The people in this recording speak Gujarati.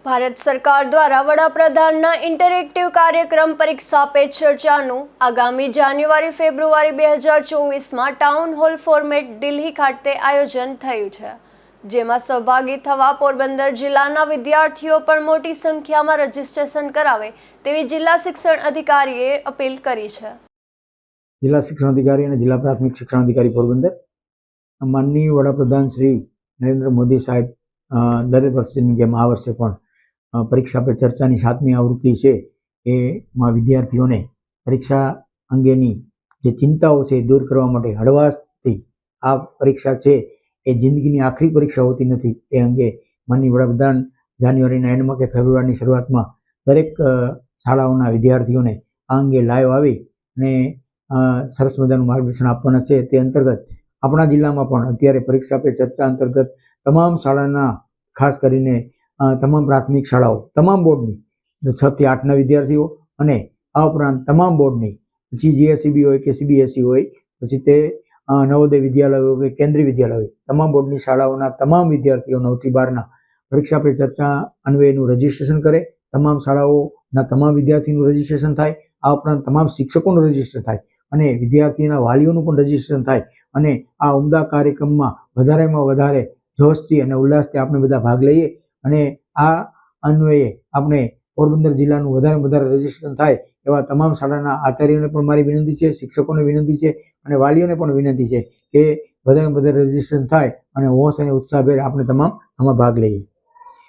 ભારત સરકાર દ્વારા વડાપ્રધાનના ઇન્ટરેક્ટિવ કાર્યક્રમ પરીક્ષા પે ચર્ચાનું આગામી જાન્યુઆરી-ફેબ્રુઆરી 2024માં ટાઉન હોલ ફોર્મેટ દિલ્હી ખાતે આયોજન થયું છે, જેમાં સહભાગી થવા પોરબંદર જિલ્લાના વિદ્યાર્થીઓ પણ મોટી સંખ્યામાં રજીસ્ટ્રેશન કરાવે તેવી જિલ્લા શિક્ષણ અધિકારીએ અપીલ કરી છે. જિલ્લા શિક્ષણ અધિકારી અને જિલ્લા પ્રાથમિક શિક્ષણ અધિકારી પોરબંદર માનનીય વડાપ્રધાન શ્રી નરેન્દ્ર મોદી સાહેબ દરેક વર્ષની જેમ આ વર્ષે પણ પરીક્ષા પે ચર્ચાની 7મી આવૃત્તિ છે એમાં વિદ્યાર્થીઓને પરીક્ષા અંગેની જે ચિંતાઓ છે એ દૂર કરવા માટે હળવાશથી આ પરીક્ષા છે એ જિંદગીની આખરી પરીક્ષા હોતી નથી એ અંગે માનનીય વડાપ્રધાન જાન્યુઆરીના એન્ડમાં કે ફેબ્રુઆરીની શરૂઆતમાં દરેક શાળાઓના વિદ્યાર્થીઓને આ અંગે લાઈવ આવી અને સરસ મજાનું માર્ગદર્શન આપવાના છે. તે અંતર્ગત આપણા જિલ્લામાં પણ અત્યારે પરીક્ષા પે ચર્ચા અંતર્ગત તમામ શાળાના ખાસ કરીને તમામ પ્રાથમિક શાળાઓ તમામ બોર્ડની 6 થી 8ના વિદ્યાર્થીઓ અને આ ઉપરાંત તમામ બોર્ડની પછી જીએસસીબી હોય કે સીબીએસઈ હોય પછી તે નવોદય વિદ્યાલયો હોય કે કેન્દ્રીય વિદ્યાલય હોય તમામ બોર્ડની શાળાઓના તમામ વિદ્યાર્થીઓ 9 થી 12ના પરીક્ષા પે ચર્ચા અન્વયનું રજીસ્ટ્રેશન કરે. તમામ શાળાઓના તમામ વિદ્યાર્થીનું રજીસ્ટ્રેશન થાય. આ ઉપરાંત તમામ શિક્ષકોનું રજીસ્ટ્રેશન થાય અને વિદ્યાર્થીના વાલીઓનું પણ રજીસ્ટ્રેશન થાય અને આ ઉમદા કાર્યક્રમમાં વધારેમાં વધારે જોશથી અને ઉલ્લાસથી આપણે બધા ભાગ લઈએ અને આ અન્વયે આપણે પોરબંદર જિલ્લાનું વધારેમાં વધારે રજીસ્ટ્રેશન થાય એવા તમામ શાળાના આચાર્યોને પણ મારી વિનંતી છે, શિક્ષકોને વિનંતી છે અને વાલીઓને પણ વિનંતી છે કે વધારેમાં વધારે રજીસ્ટ્રેશન થાય અને હોશ અને ઉત્સાહભેર આપણે તમામ આમાં ભાગ લઈએ.